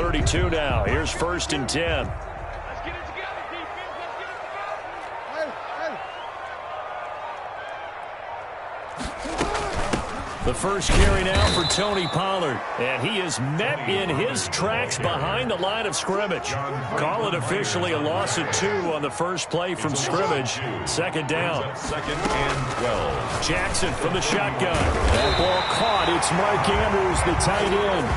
32 now. Here's 1st and 10. The first carry now for Tony Pollard. And he is met in his tracks behind the line of scrimmage. Call it officially a loss of 2 on the first play from scrimmage. 2nd down. 2nd and 12. Jackson from the shotgun. That ball caught. It's Mark Andrews, the tight end.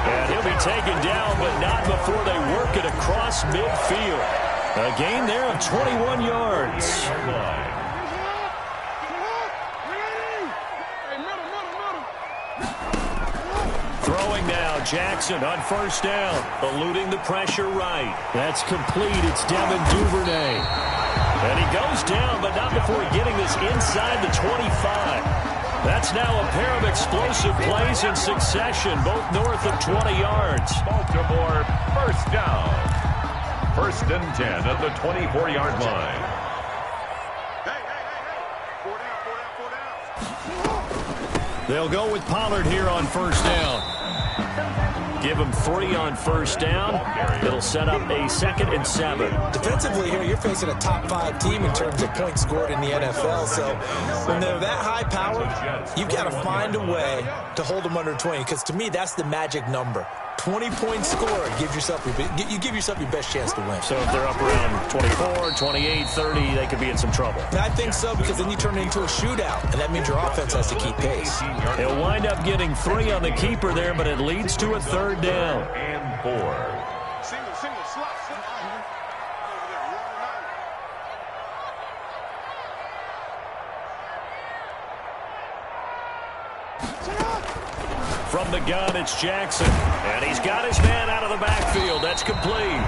And he'll be taken down, but not before they work it across midfield. A gain there of 21 yards. Throwing now, Jackson on 1st down, eluding the pressure right. That's complete. It's Devin Duvernay. And he goes down, but not before getting this inside the 25. That's now a pair of explosive plays in succession, both north of 20 yards. Baltimore, 1st down. 1st and 10 at the 24-yard line. They'll go with Pollard here on 1st down. Give him 3 on 1st down. It'll set up a 2nd and 7. Defensively here, you're facing a top 5 team in terms of points scored in the NFL. So when they're that high powered, you've got to find a way to hold them under 20. Because to me, that's the magic number. 20-point score. You give yourself your best chance to win. So if they're up around 24, 28, 30, they could be in some trouble. I think so, because then you turn it into a shootout, and that means your offense has to keep pace. He'll wind up getting 3 on the keeper there, but it leads to a 3rd down. And 4. From the gun, it's Jackson. And he's got his man out of the backfield. That's complete.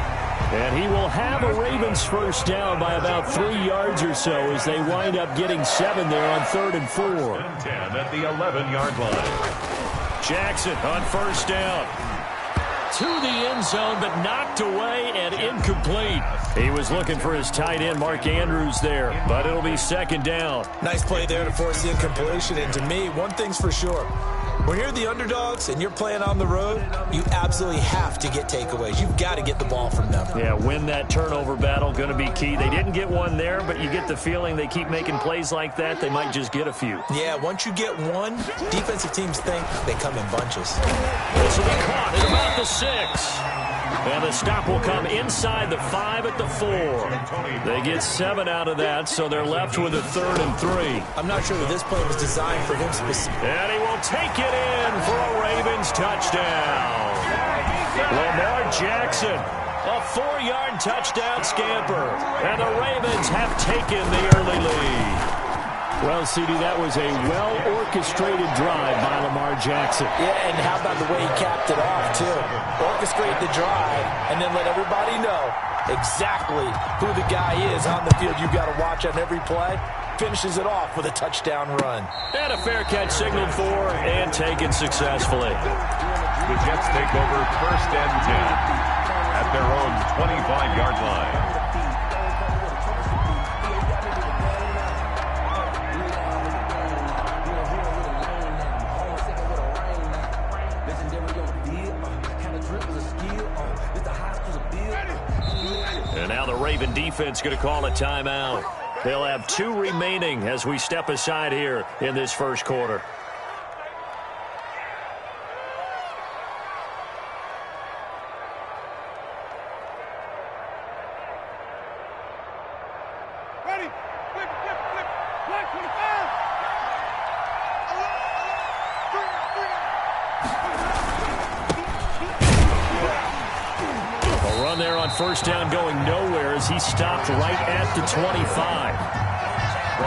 And he will have a Ravens 1st down by about 3 yards or so as they wind up getting 7 there on 3rd and 4. 10 at the 11-yard line. Jackson on 1st down. To the end zone, but knocked away and incomplete. He was looking for his tight end, Mark Andrews, there, but it'll be 2nd down. Nice play there to force the incompletion. And to me, one thing's for sure. When you're the underdogs and you're playing on the road, you absolutely have to get takeaways. You've got to get the ball from them. Yeah, win that turnover battle, going to be key. They didn't get one there, but you get the feeling they keep making plays like that, they might just get a few. Yeah, once you get one, defensive teams think they come in bunches. This will be caught at about the 6. And the stop will come inside the 5 at the 4. They get 7 out of that, so they're left with a 3rd and 3. I'm not sure that this play was designed for him specifically. And he will take it in for a Ravens touchdown. Lamar Jackson, a 4-yard touchdown scamper. And the Ravens have taken the early lead. Well, CD, that was a well-orchestrated drive by Lamar Jackson. Yeah, and how about the way he capped it off, too? Orchestrate the drive and then let everybody know exactly who the guy is on the field you've got to watch on every play. Finishes it off with a touchdown run. And a fair catch signaled for and taken successfully. The Jets take over 1st and 10 at their own 25-yard line. And now the Raven defense going to call a timeout. They'll have 2 remaining as we step aside here in this 1st quarter. Ready? Flip, flip, flip. Black 25. A run there on 1st down going nowhere as he stopped right at the 25.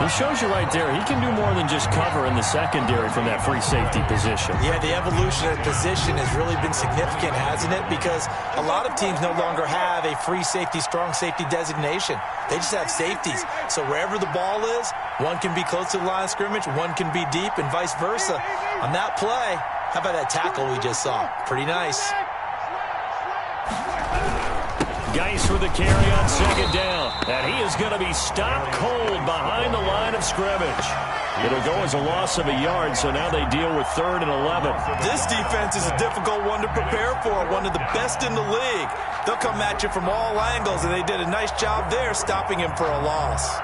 He shows you right there, he can do more than just cover in the secondary from that free safety position. Yeah, the evolution of position has really been significant, hasn't it? Because a lot of teams no longer have a free safety, strong safety designation. They just have safeties. So wherever the ball is, one can be close to the line of scrimmage, one can be deep, and vice versa. On that play, how about that tackle we just saw? Pretty nice. Geis with the carry on second down. And he is going to be stopped cold behind the line of scrimmage. It'll go as a loss of a yard, so now they deal with 3rd and 11. This defense is a difficult one to prepare for, one of the best in the league. They'll come at you from all angles, and they did a nice job there stopping him for a loss.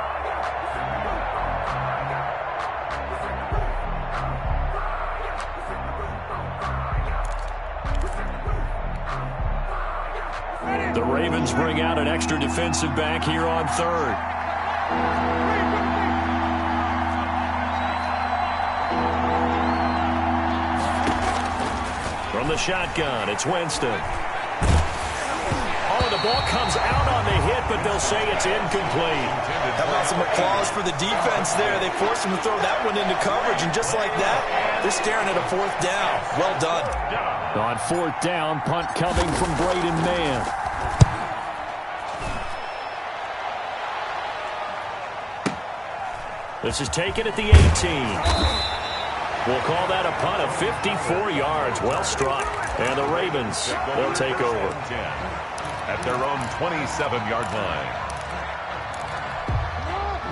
The Ravens bring out an extra defensive back here on 3rd. From the shotgun, it's Winston. Oh, the ball comes out on the hit, but they'll say it's incomplete. How about some applause for the defense there? They forced him to throw that one into coverage, and just like that, they're staring at a 4th down. Well done. On 4th down, punt coming from Braden Mann. This is taken at the 18. We'll call that a punt of 54 yards. Well struck. And the Ravens, they'll take over. At their own 27-yard line.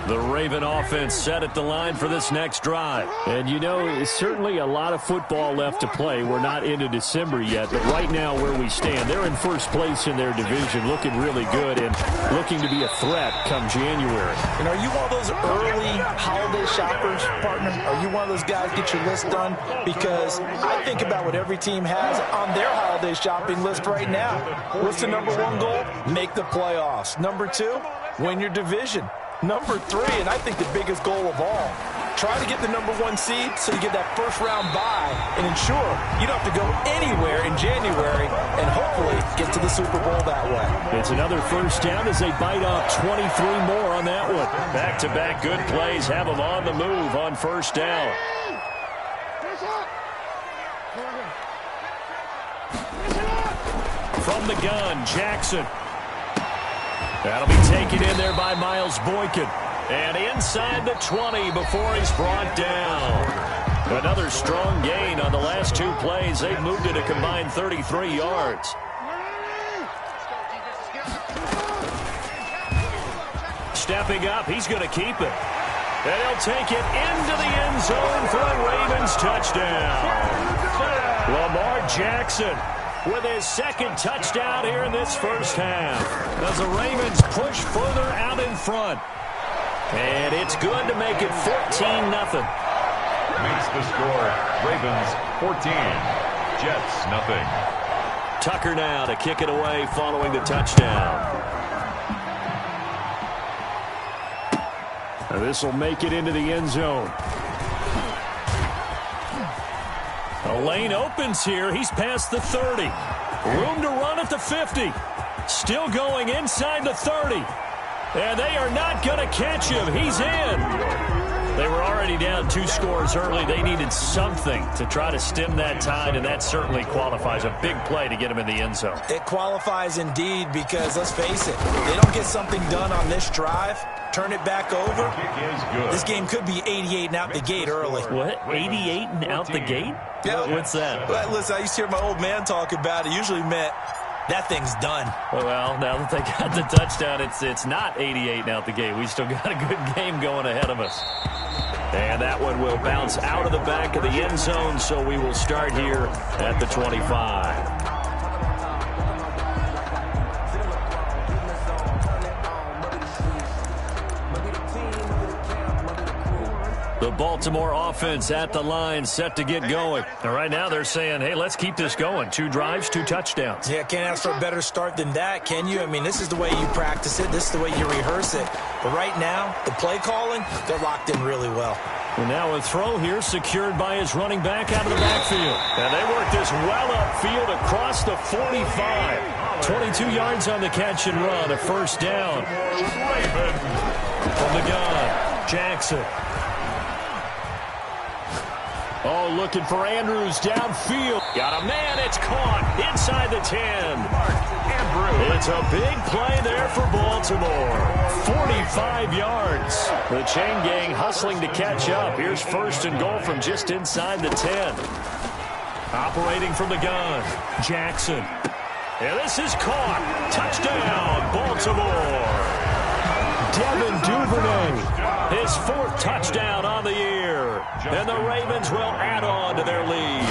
The Raven offense set at the line for this next drive. And, you know, it's certainly a lot of football left to play. We're not into December yet, but right now where we stand, they're in first place in their division, looking really good and looking to be a threat come January. And are you one of those early holiday shoppers, partner? Are you one of those guys get your list done? Because I think about what every team has on their holiday shopping list right now. What's the number 1 goal? Make the playoffs. Number 2, win your division. Number 3, and I think the biggest goal of all, try to get the number 1 seed so you get that first-round bye and ensure you don't have to go anywhere in January and hopefully get to the Super Bowl that way. It's another first down as they bite off 23 more on that one. Back-to-back good plays have them on the move on first down. From the gun, Jackson. That'll be taken in there by Miles Boykin. And inside the 20 before he's brought down. Another strong gain on the last 2 plays. They've moved it a combined 33 yards. Stepping up, he's going to keep it. And he'll take it into the end zone for a Ravens touchdown. Lamar Jackson with his 2nd touchdown here in this first half as the Ravens push further out in front. And it's good to make it 14-0. Makes the score Ravens 14, Jets nothing. Tucker now to kick it away following the touchdown. This will make it into the end zone. A lane opens here. He's past the 30. Room to run at the 50. Still going inside the 30. And they are not going to catch him. He's in. They were already down 2 scores early. They needed something to try to stem that tide, and that certainly qualifies. A big play to get him in the end zone. It qualifies indeed because, let's face it, they don't get something done on this drive, turn it back over, this game could be 88 and out the gate early. What? 88 and out the gate? Yeah. What's that? Well, listen, I used to hear my old man talk about it. Usually meant that thing's done. Well, now that they got the touchdown, it's not 88 and out the gate. We still got a good game going ahead of us. And that one will bounce out of the back of the end zone, so we will start here at the 25. The Baltimore offense at the line, set to get going. And right now they're saying, hey, let's keep this going. 2 drives, 2 touchdowns. Yeah, can't ask for a better start than that, can you? I mean, this is the way you practice it. This is the way you rehearse it. But right now, the play calling, they're locked in really well. And now a throw here secured by his running back out of the backfield. And they work this well upfield across the 45. 22 yards on the catch and run, a first down. From the gun, Jackson. Oh, looking for Andrews downfield. Got a man. It's caught inside the 10. It's a big play there for Baltimore. 45 yards. The chain gang hustling to catch up. Here's first and goal from just inside the 10. Operating from the gun, Jackson. And this is caught. Touchdown, Baltimore. Devin Duvernay, his 4th touchdown on the year. And the Ravens will add on to their lead.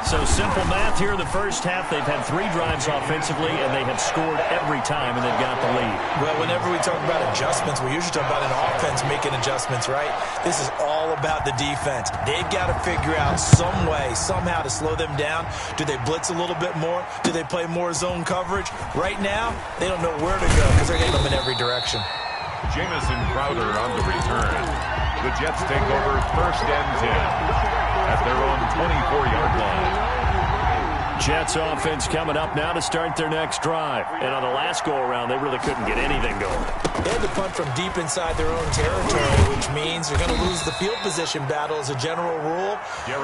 So simple math here in the first half. They've had 3 drives offensively, and they have scored every time, and they've got the lead. Well, whenever we talk about adjustments, we usually talk about an offense making adjustments, right? This is all about the defense. They've got to figure out some way, somehow to slow them down. Do they blitz a little bit more? Do they play more zone coverage? Right now, they don't know where to go because they're getting them in every direction. Jamison Crowder on the return. The Jets take over 1st and 10 at their own 24-yard line. Jets offense coming up now to start their next drive. And on the last go-around, they really couldn't get anything going. They had to punt from deep inside their own territory, which means they're going to lose the field position battle as a general rule.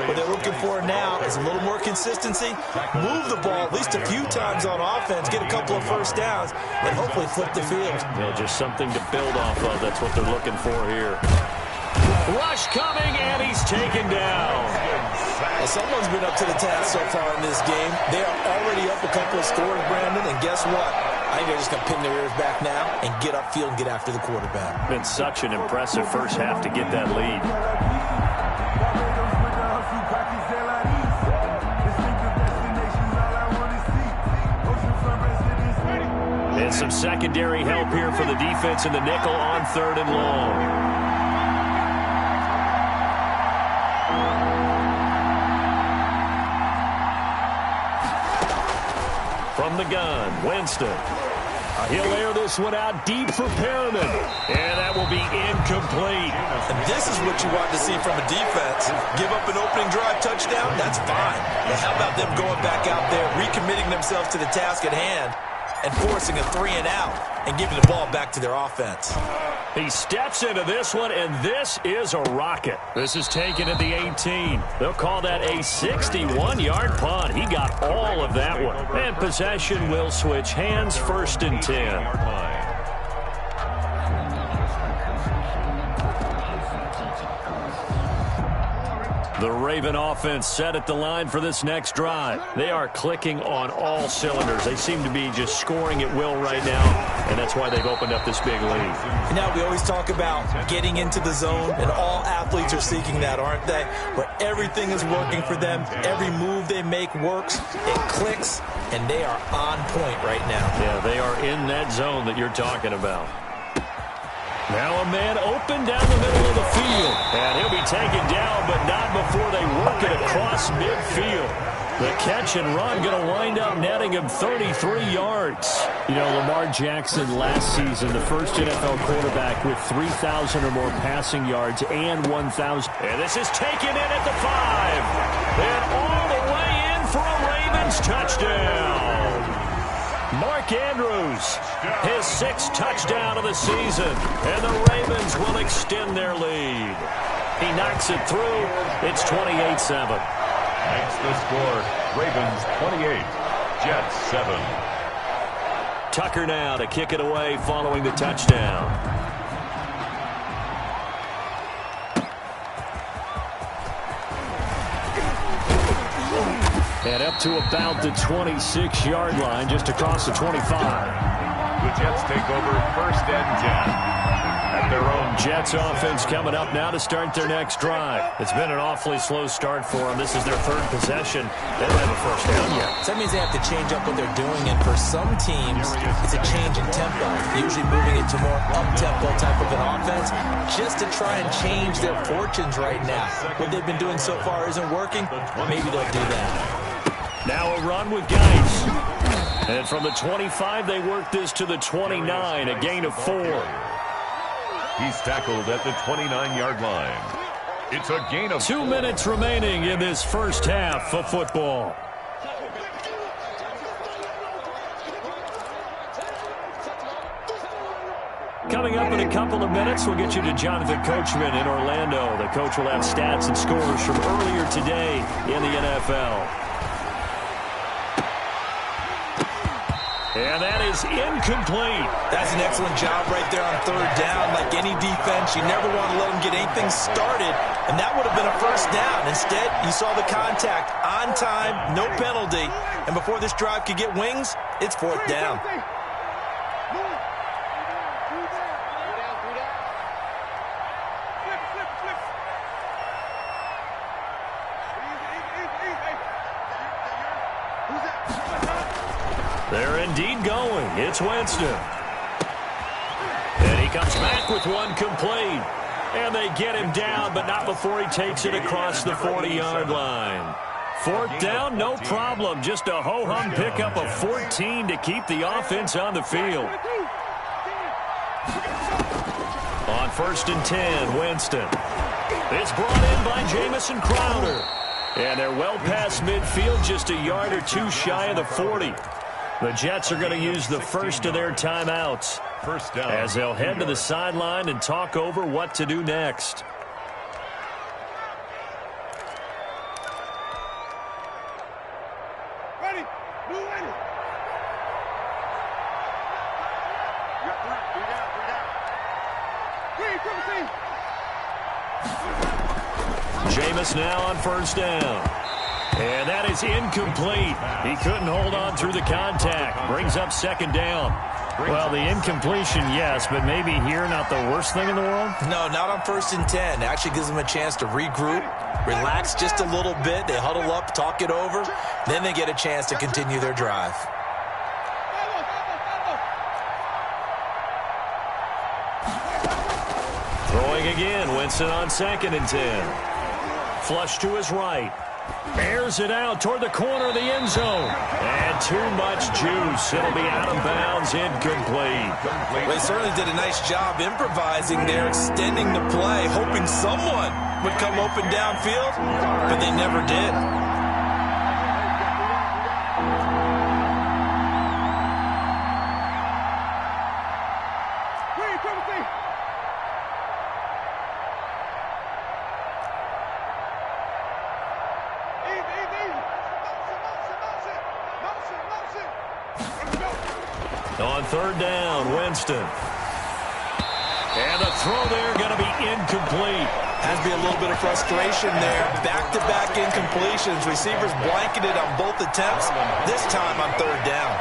What they're looking for now is a little more consistency, move the ball at least a few times on offense, get a couple of first downs, and hopefully flip the field. Just something to build off of. That's what they're looking for here. Rush coming, and he's taken down. Well, someone's been up to the task so far in this game. They are already up a couple of scores, Brandon, and guess what? I think they're just going to pin their ears back now and get upfield and get after the quarterback. Been such an impressive first half to get that lead. And some secondary help here for the defense in the nickel on 3rd and long. From the gun, Winston. He'll air this one out deep for Perriman. And that will be incomplete. And this is what you want to see from a defense. Give up an opening drive touchdown, that's fine. But how about them going back out there, recommitting themselves to the task at hand, and forcing a 3-and-out and giving the ball back to their offense. He steps into this one, and this is a rocket. This is taken at the 18. They'll call that a 61-yard punt. He got all of that one. And possession will switch hands, 1st and 10. The Raven offense set at the line for this next drive. They are clicking on all cylinders. They seem to be just scoring at will right now, and that's why they've opened up this big lead. Now, we always talk about getting into the zone, and all athletes are seeking that, aren't they? Where everything is working for them, every move they make works, it clicks, and they are on point right now. Yeah, they are in that zone that you're talking about. Now a man open down the middle of the field. And he'll be taken down, but not before they work it across midfield. The catch and run going to wind up netting him 33 yards. You know, Lamar Jackson last season, the first NFL quarterback with 3,000 or more passing yards and 1,000. And this is taken in at the 5. And all the way in for a Ravens touchdown. Mark Andrews, his 6th touchdown of the season, and the Ravens will extend their lead. He knocks it through. It's 28-7. Makes the score. Ravens 28, Jets 7. Tucker now to kick it away following the touchdown. And up to about the 26-yard line, just across the 25. The Jets take over 1st and 10. At their own. Jets offense coming up now to start their next drive. It's been an awfully slow start for them. This is their 3rd possession. They don't have a first down yet. So that means they have to change up what they're doing, and for some teams, it's a change in tempo. Usually moving it to more up-tempo type of an offense just to try and change their fortunes right now. What they've been doing so far isn't working. Maybe they'll do that. Now a run with Geis. And from the 25, they work this to the 29, a gain of 4. He's tackled at the 29-yard line. It's a gain of 2 minutes remaining in this first half of football. Coming up in a couple of minutes, we'll get you to Jonathan Coachman in Orlando. The coach will have stats and scores from earlier today in the NFL. And that is incomplete. That's an excellent job right there on third down. Like any defense, you never want to let them get anything started, and that would have been a first down. Instead, you saw the contact on time, no penalty, and before this drive could get wings, it's fourth down. They're indeed going. It's Winston. And he comes back with one complete. And they get him down, but not before he takes it across the 40-yard line. Fourth down, no problem. Just a ho-hum pickup of 14 to keep the offense on the field. On 1st and 10, Winston. It's brought in by Jamison Crowder. And they're well past midfield, just a yard or two shy of the 40. The Jets are going to use the first of their timeouts First down. as they'll head to the sideline and talk over what to do next. Ready? Blue ready. You got three down. Jameis now on 1st down. And that is incomplete. He couldn't hold on through the contact. Brings up 2nd down. Well, the incompletion, yes, but maybe here not the worst thing in the world? No, not on 1st and 10. It actually gives them a chance to regroup, relax just a little bit. They huddle up, talk it over. Then they get a chance to continue their drive. Throwing again, Winston on 2nd and 10. Flush to his right. Airs it out toward the corner of the end zone. And too much juice. It'll be out of bounds, incomplete. Well, they certainly did a nice job improvising there, extending the play, hoping someone would come open downfield, but they never did. On 3rd down, Winston. And the throw there going to be incomplete. Has to be a little bit of frustration there. Back-to-back incompletions. Receivers blanketed on both attempts, this time on 3rd down.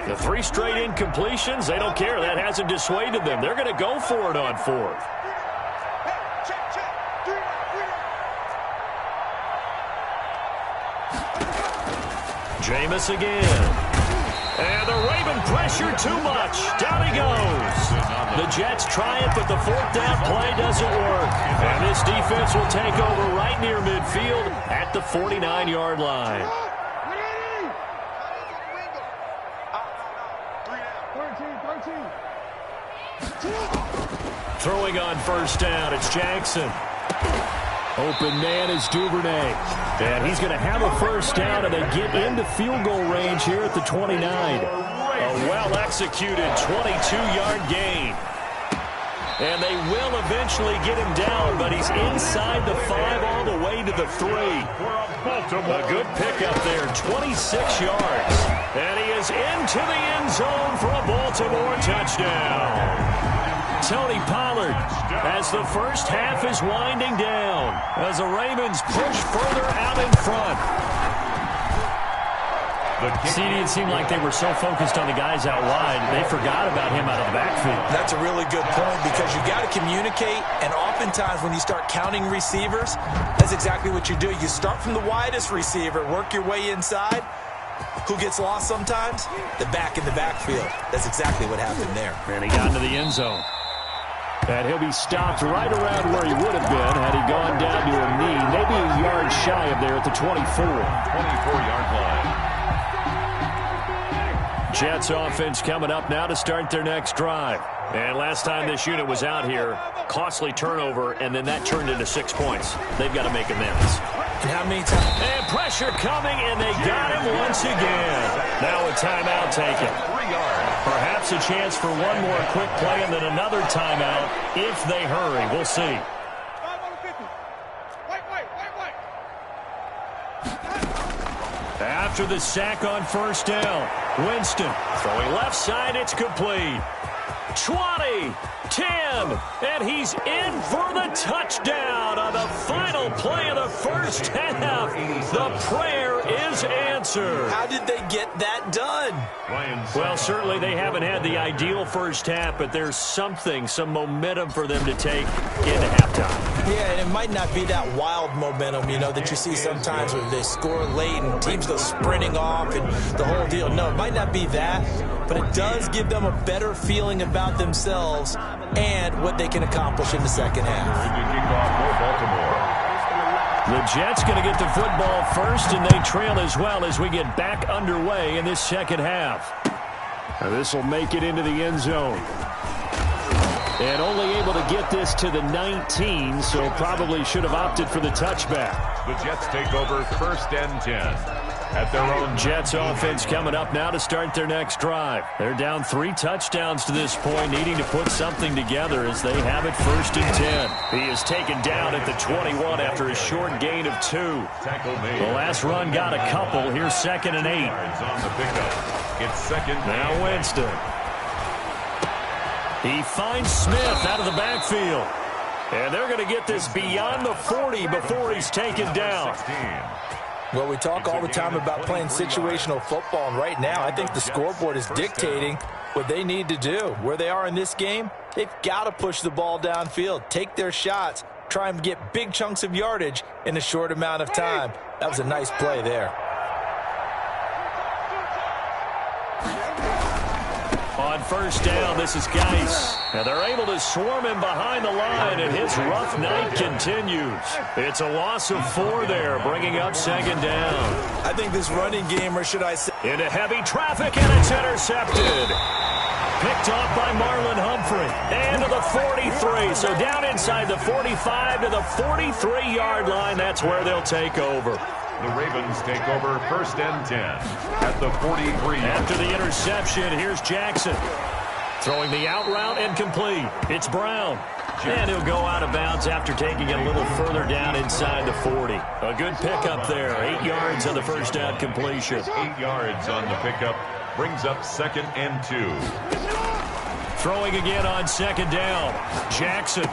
The 3 straight incompletions, they don't care. That hasn't dissuaded them. They're going to go for it on 4th. Jameis again. And the Raven pressure too much. Down he goes. The Jets try it, but the 4th down play doesn't work. And this defense will take over right near midfield at the 49-yard line. Throwing on 1st down, it's Jackson. Open man is Duvernay. And he's going to have a 1st down, and they get into field goal range here at the 29. A well-executed 22-yard gain. And they will eventually get him down, but he's inside the 5 all the way to the 3. A good pickup there, 26 yards. And he is into the end zone for a Baltimore touchdown. Tony Pollard as the first half is winding down as the Ravens push further out in front. CD, it seemed like they were so focused on the guys out wide, they forgot about him out of the backfield. That's a really good point because you got to communicate, and oftentimes when you start counting receivers, that's exactly what you do. You start from the widest receiver, work your way inside. Who gets lost sometimes? The back in the backfield. That's exactly what happened there. And he got into the end zone. And he'll be stopped right around where he would have been had he gone down to a knee, maybe a yard shy of there at the 24. 24-yard line. Jets offense coming up now to start their next drive. And last time this unit was out here, costly turnover, and then that turned into 6 points. They've got to make amends. And how many times? And pressure coming, and they got him once again. Now a timeout taken. 3 yards. Perhaps a chance for one more quick play and then another timeout if they hurry. We'll see. After the sack on first down, Winston throwing left side, it's complete. 20, 10, and he's in for the touchdown on the final play of the first half. The prayer is answered. How did they get that done? Well, certainly they haven't had the ideal first half, but there's some momentum for them to take into halftime. Yeah, and it might not be that wild momentum, that you see sometimes when they score late and teams go sprinting off and the whole deal. No, it might not be that, but it does give them a better feeling about themselves and what they can accomplish in the second half. The Jets going to get the football first, and they trail as well as we get back underway in this second half. This will make it into the end zone. And only able to get this to the 19, so probably should have opted for the touchback. The Jets take over first and 10. At their own. Jets offense coming up now to start their next drive. They're down 3 touchdowns to this point, needing to put something together as they have it first and 10. He is taken down at the 21 after a short gain of 2. The last run got a couple. Here's second and 8. On the pickup. It's second. Now Winston. He finds Smith out of the backfield. And they're going to get this beyond the 40 before he's taken down. Well, we talk all the time about playing situational football, and right now I think the scoreboard is dictating what they need to do. Where they are in this game, they've got to push the ball downfield, take their shots, try and get big chunks of yardage in a short amount of time. That was a nice play there. On first down, this is Geis. And they're able to swarm him behind the line, and his rough night continues. It's a loss of 4 there, bringing up second down. I think this running game, or should I say, into heavy traffic, and it's intercepted. Picked off by Marlon Humphrey. And to the 43. So down inside the 45 to the 43-yard line. That's where they'll take over. The Ravens take over first and 10 at the 43. After the interception, here's Jackson. Throwing the out route and complete. It's Brown. And he'll go out of bounds after taking it a little further down inside the 40. A good pickup there. 8 yards on the first down completion. 8 yards on the pickup. Brings up second and 2. Throwing again on second down. Jackson.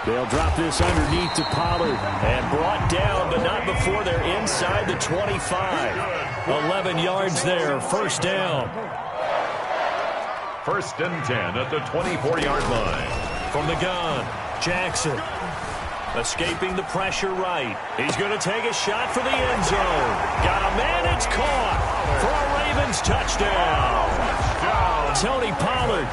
They'll drop this underneath to Pollard. And brought down, but not before they're inside the 25. 11 yards there. First down. First and 10 at the 24-yard line. From the gun, Jackson. Escaping the pressure right. He's going to take a shot for the end zone. Got a man, it's caught for a Ravens touchdown. Tony Pollard,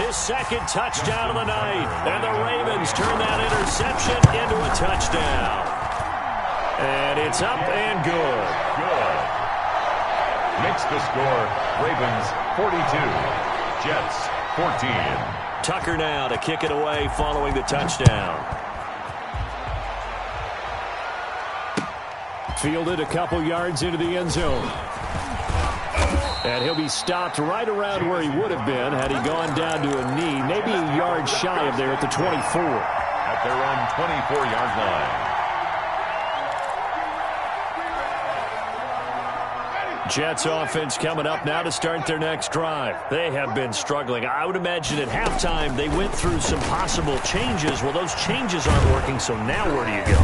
his second touchdown of the night. And the Ravens turn that interception into a touchdown. And it's up and good. Good. Makes the score, Ravens 42, Jets 14. Tucker now to kick it away following the touchdown. Fielded a couple yards into the end zone. And he'll be stopped right around where he would have been had he gone down to a knee, maybe a yard shy of there at the 24. At their own 24-yard line. Jets offense coming up now to start their next drive. They have been struggling. I would imagine at halftime they went through some possible changes. Well, those changes aren't working, so now where do you go?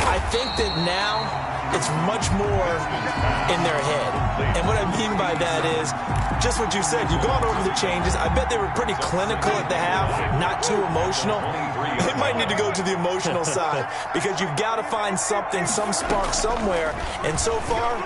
I think that now it's much more in their head. And what I mean by that is just what you said. You've gone over the changes. I bet they were pretty clinical at the half, not too emotional. They might need to go to the emotional side because you've got to find something, some spark somewhere. And so far,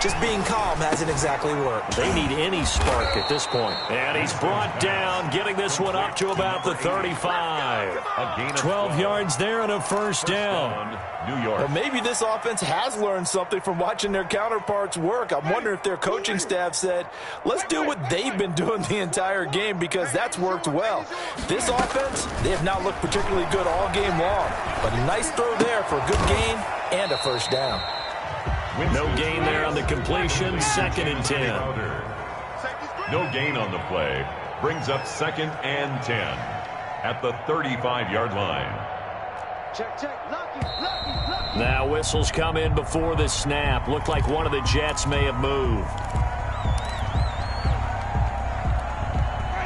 Just being calm hasn't exactly worked. They need any spark at this point. And he's brought down, getting this one up to about the 35. 12 yards there and a first down. New York. Well, maybe this offense has learned something from watching their counterparts work. I'm wondering if their coaching staff said, let's do what they've been doing the entire game, because that's worked well. This offense, they have not looked particularly good all game long. But a nice throw there for a good gain and a first down. No gain there on the completion, 2nd and 10. No gain on the play. Brings up 2nd and 10 at the 35-yard line. Check, check. Lucky. Now whistles come in before the snap. Looked like one of the Jets may have moved.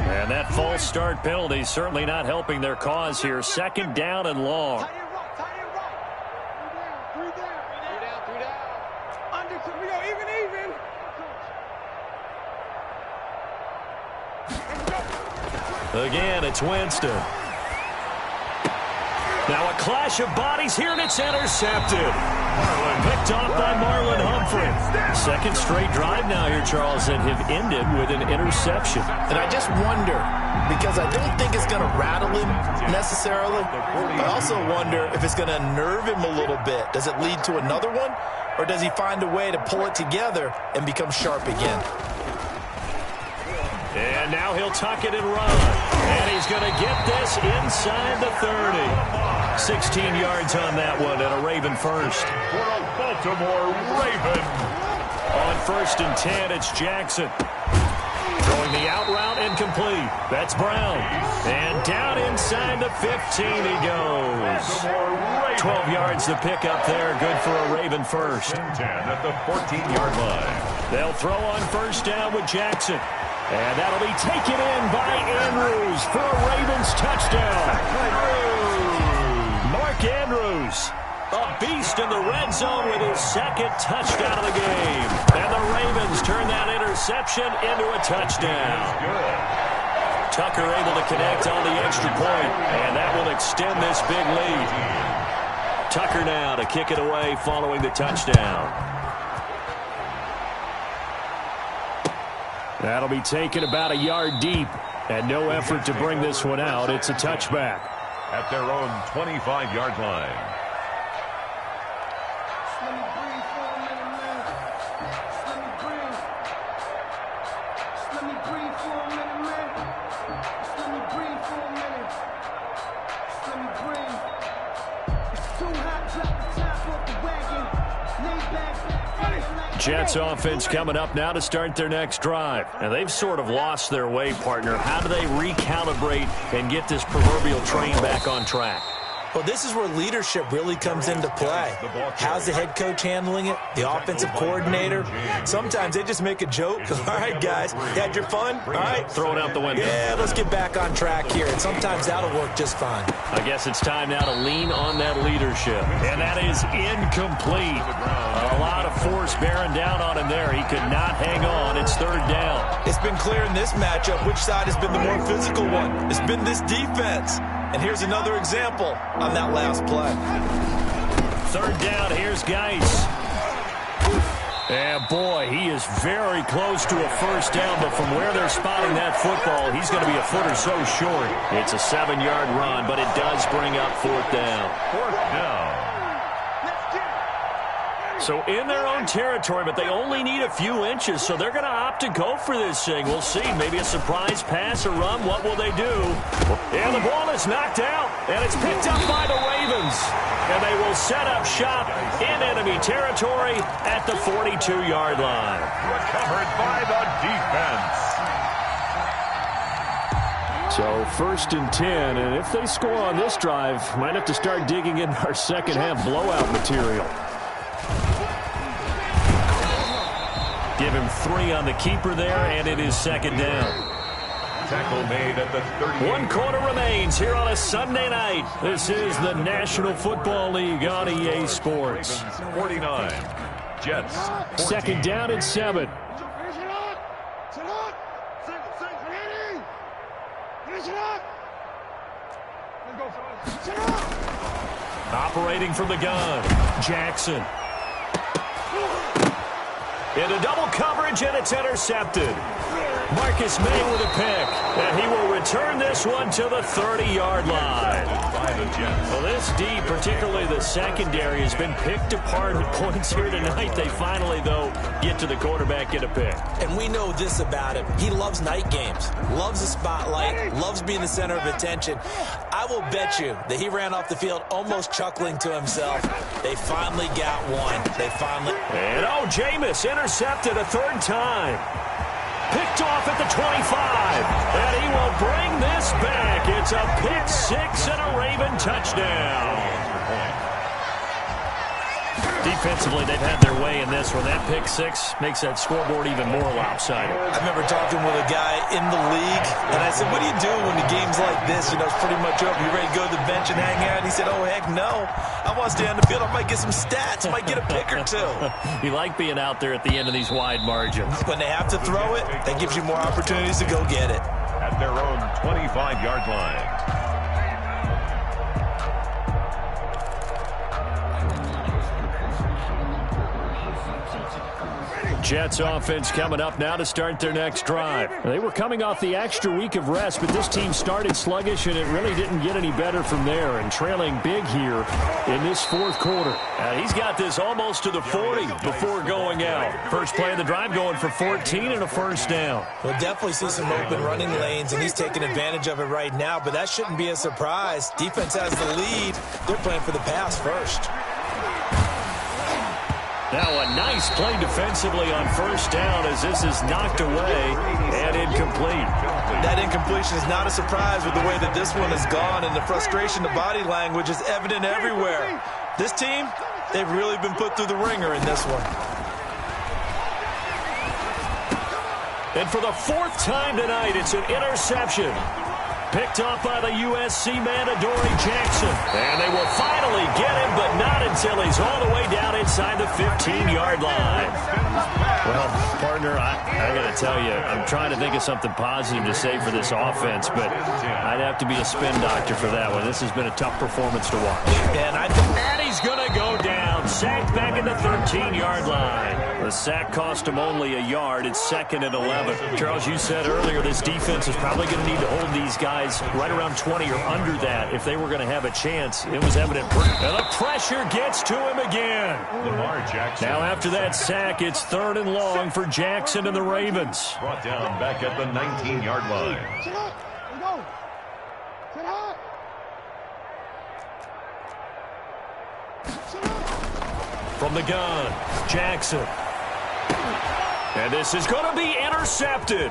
And that false start penalty certainly not helping their cause here. 2nd down and long. Tight end right. Three down. Under two. We go even. Again, it's Winston. Now a clash of bodies here, and it's intercepted. Picked off by Marlon Humphrey. 2nd straight drive now here, Charles, that have ended with an interception. And I just wonder, because I don't think it's going to rattle him necessarily. I also wonder if it's going to nerve him a little bit. Does it lead to another one? Or does he find a way to pull it together and become sharp again? And now he'll tuck it and run. And he's going to get this inside the 30. 16 yards on that one and a Raven first. For a Baltimore Raven. On 1st and 10, it's Jackson. Throwing the out route incomplete. That's Brown. And down inside the 15 he goes. 12 yards to pick up there. Good for a Raven first. 10 at the 14-yard line. They'll throw on 1st down with Jackson. And that'll be taken in by Andrews for a Ravens touchdown. Mark Andrews, a beast in the red zone with his 2nd touchdown of the game. And the Ravens turn that interception into a touchdown. Tucker able to connect on the extra point, and that will extend this big lead. Tucker now to kick it away following the touchdown. That'll be taken about a yard deep, and no effort to bring this one out. It's a touchback. At their own 25-yard line. Let me breathe for a minute, man. Let me breathe. Let me breathe for a minute, man. Let me breathe for a minute. Let me breathe. It's too hot, drop the top off the wagon. Lay back. Jets offense coming up now to start their next drive. And they've sort of lost their way, partner. How do they recalibrate and get this proverbial train back on track? Well, this is where leadership really comes into play. How's the head coach handling it? The offensive coordinator? Sometimes they just make a joke. All right, guys, you had your fun? All right. Throw it out the window. Yeah, let's get back on track here. And sometimes that'll work just fine. I guess it's time now to lean on that leadership. And that is incomplete. A lot of force bearing down on him there. He could not hang on. It's 3rd down. It's been clear in this matchup which side has been the more physical one. It's been this defense. And here's another example on that last play. 3rd down, here's Geis. And boy, he is very close to a first down, but from where they're spotting that football, he's going to be a foot or so short. It's a 7-yard run, but it does bring up 4th down. 4th down. So in their own territory, but they only need a few inches, so they're going to opt to go for this thing. We'll see. Maybe a surprise pass or run. What will they do? And the ball is knocked out, and it's picked up by the Ravens. And they will set up shop in enemy territory at the 42-yard line. Recovered by the defense. So 1st and 10, and if they score on this drive, might have to start digging in our second half blowout material. Give him 3 on the keeper there, and it is 2nd down. Tackle made at the 38. 1 quarter remains here on a Sunday night. This is the National Football League on EA Sports. 49. Jets. 14. 2nd down and 7. Finish it up. Sit up. Ready. Finish it up. Let's go, fellas. Sit up. Operating from the gun, Jackson. Into double coverage, and it's intercepted. Marcus May with a pick, and he will return this one to the 30-yard line. Well, this D, particularly the secondary, has been picked apart at points here tonight. They finally, though, get to the quarterback, get a pick. And we know this about him. He loves night games, loves the spotlight, loves being the center of attention. I will bet you that he ran off the field almost chuckling to himself. They finally got one. And Jameis intercepted a third time. Picked off at the 25, and he will bring this back. It's a pick six and a Raven touchdown. Defensively, they've had their way in this one. That pick six makes that scoreboard even more lopsided. I remember talking with a guy in the league, and I said, what do you do when the game's like this? You know, it's pretty much over. You ready to go to the bench and hang out? And he said, oh, heck no. I want to stay on the field. I might get some stats. I might get a pick or two. You like being out there at the end of these wide margins. When they have to throw it, that gives you more opportunities to go get it. At their own 25-yard line. Jets offense coming up now to start their next drive. They were coming off the extra week of rest, but this team started sluggish, and it really didn't get any better from there, and trailing big here in this fourth quarter. He's got this almost to the 40 before going out. First play of the drive going for 14 and a first down. We'll definitely see some open running lanes, and he's taking advantage of it right now, but that shouldn't be a surprise. Defense has the lead. They're playing for the pass first. Now a nice play defensively on first down as this is knocked away and incomplete. That incompletion is not a surprise with the way that this one has gone, and the frustration, the body language is evident everywhere. This team, they've really been put through the ringer in this one. And for the fourth time tonight, it's an interception. Picked off by the USC man, Adoree Jackson. And they will finally get him, but not until he's all the way down inside the 15-yard line. Well, partner, I got to tell you, I'm trying to think of something positive to say for this offense, but I'd have to be a spin doctor for that one. This has been a tough performance to watch. And he's going to go down. Sacked back at the 13-yard line. The sack cost him only a yard. It's 2nd and 11. Charles, you said earlier this defense is probably going to need to hold these guys right around 20 or under that if they were going to have a chance. It was evident. And the pressure gets to him again. Lamar Jackson. Now after that sack, it's 3rd and long for Jackson and the Ravens. Brought down back at the 19-yard line. Sit up. Let's go. Sit up. Sit up. From the gun, Jackson. And this is going to be intercepted.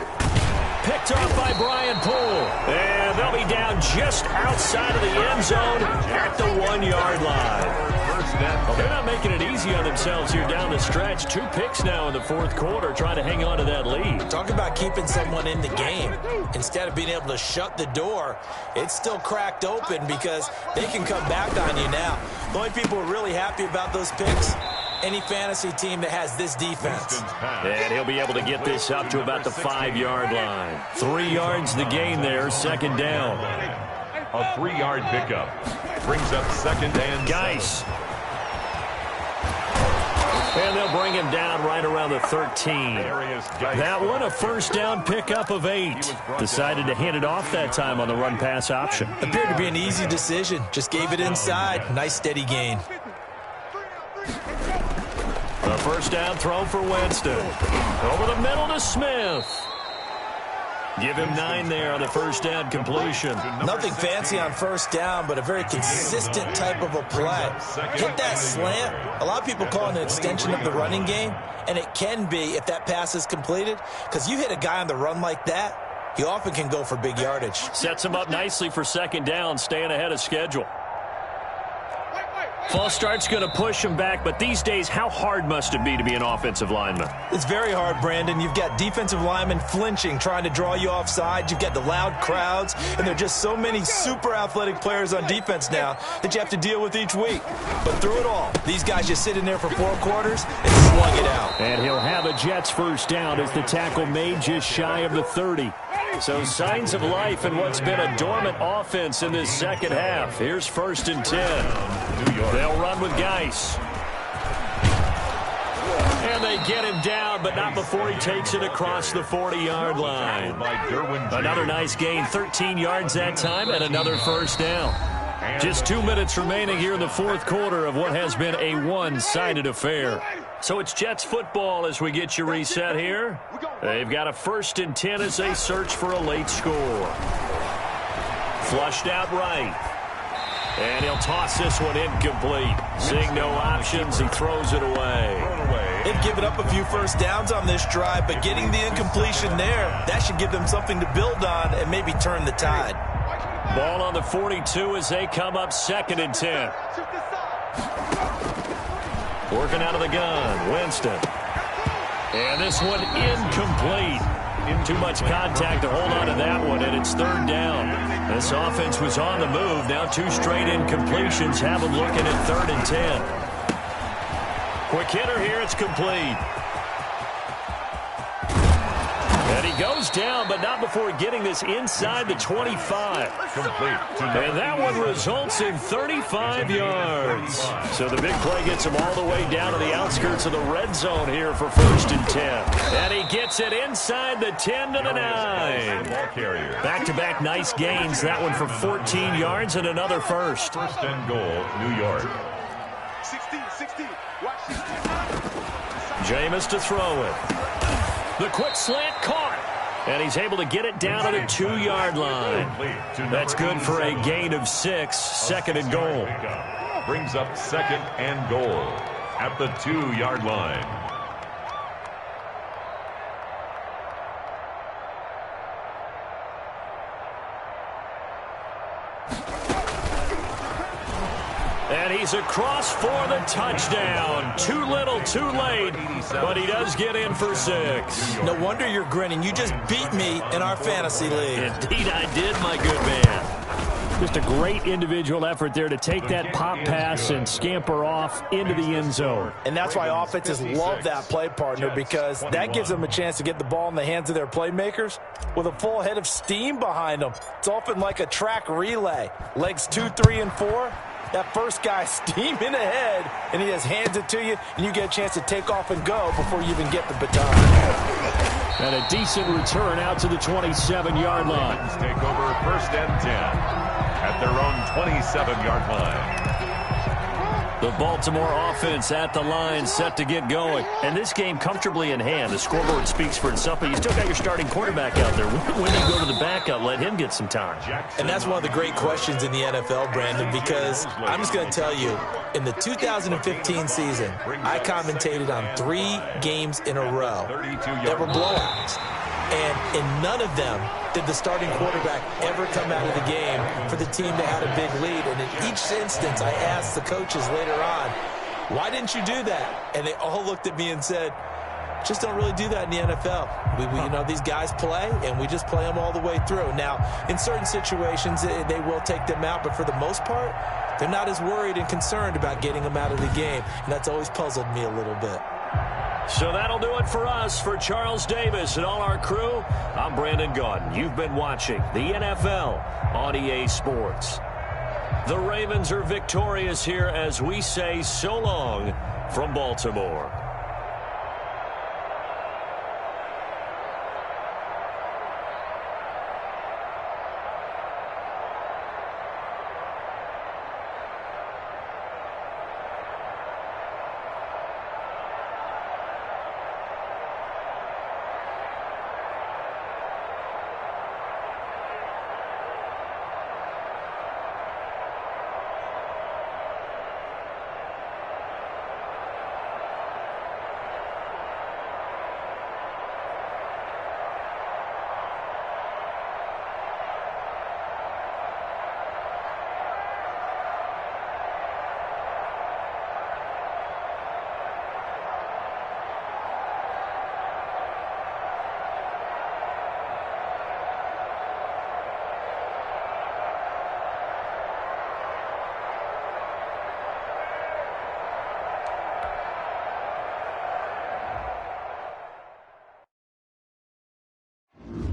Picked off by Brian Poole. And they'll be down just outside of the end zone at the 1-yard line. Well, they're not making it easy on themselves here down the stretch. 2 picks now in the fourth quarter, trying to hang on to that lead. Talk about keeping someone in the game. Instead of being able to shut the door, it's still cracked open because they can come back on you now. The only people who are really happy about those picks, any fantasy team that has this defense. And he'll be able to get this up to about the 5-yard line. 3 yards the gain there, 2nd down. A 3-yard pickup. Brings up 2nd and Geis. And they'll bring him down right around the 13. That one, a first down pickup of 8. Decided to hand it off that time on the run-pass option. Appeared to be an easy decision. Just gave it inside. Nice steady gain. The first down throw for Winston. Over the middle to Smith. Give him 9 there on the first down completion. Nothing fancy on first down, but a very consistent type of a play. Hit that slant. A lot of people call it an extension of the running game, and it can be if that pass is completed, because you hit a guy on the run like that, he often can go for big yardage. Sets him up nicely for 2nd down, staying ahead of schedule. False start's going to push him back, but these days, how hard must it be to be an offensive lineman? It's very hard, Brandon. You've got defensive linemen flinching, trying to draw you offside. You've got the loud crowds, and there are just so many super athletic players on defense now that you have to deal with each week. But through it all, these guys just sit in there for 4 quarters and slug it out. And he'll have a Jets first down as the tackle made just shy of the 30. So signs of life in what's been a dormant offense in this second half. Here's 1st and 10. They'll run with Geis. And they get him down, but not before he takes it across the 40-yard line. Another nice gain, 13 yards that time, and another first down. Just 2 minutes remaining here in the fourth quarter of what has been a one-sided affair. So it's Jets football as we get you reset here. They've got a 1st and 10 as they search for a late score. Flushed out right. And he'll toss this one incomplete. Seeing no options, he throws it away. They've given up a few first downs on this drive, but getting the incompletion there, that should give them something to build on and maybe turn the tide. Ball on the 42 as they come up 2nd and 10. Working out of the gun, Winston. And this one incomplete. Too much contact to hold on to that one, and it's 3rd down. This offense was on the move. Now 2 straight incompletions have them looking at 3rd and 10. Quick hitter here, it's complete. And he goes down, but not before getting this inside the 25. Complete. And that one results in 35 yards. So the big play gets him all the way down to the outskirts of the red zone here for 1st and 10. And he gets it inside the 10 to the 9. Back-to-back nice gains. That one for 14 yards and another first. 1st and goal, New York. Jameis to throw it. The quick slant caught. And he's able to get it down to the 2-yard line. That's good for a gain of 6. 2nd and goal. Brings up 2nd and goal at the 2-yard line. And he's across for the touchdown. Too little, too late, but he does get in for 6. No wonder you're grinning. You just beat me in our fantasy league. Indeed I did, my good man. Just a great individual effort there to take that pop pass and scamper off into the end zone. And that's why offenses love that play partner, because that gives them a chance to get the ball in the hands of their playmakers with a full head of steam behind them. It's often like a track relay. Legs 2, 3, and 4. That first guy steaming ahead, and he just hands it to you, and you get a chance to take off and go before you even get the baton. And a decent return out to the 27-yard line. Take over 1st and 10 at their own 27-yard line. The Baltimore offense at the line, set to get going. And this game comfortably in hand. The scoreboard speaks for itself, but you still got your starting quarterback out there. When you go to the backup, let him get some time. And that's one of the great questions in the NFL, Brandon, because I'm just going to tell you, in the 2015 season, I commentated on 3 games in a row that were blowouts. And in none of them did the starting quarterback ever come out of the game for the team that had a big lead. And in each instance, I asked the coaches later on, why didn't you do that? And they all looked at me and said, just don't really do that in the NFL. You know, these guys play, and we just play them all the way through. Now, in certain situations, they will take them out, but for the most part, they're not as worried and concerned about getting them out of the game. And that's always puzzled me a little bit. So that'll do it for us. For Charles Davis and all our crew, I'm Brandon Gaudin. You've been watching the NFL on EA Sports. The Ravens are victorious here as we say so long from Baltimore.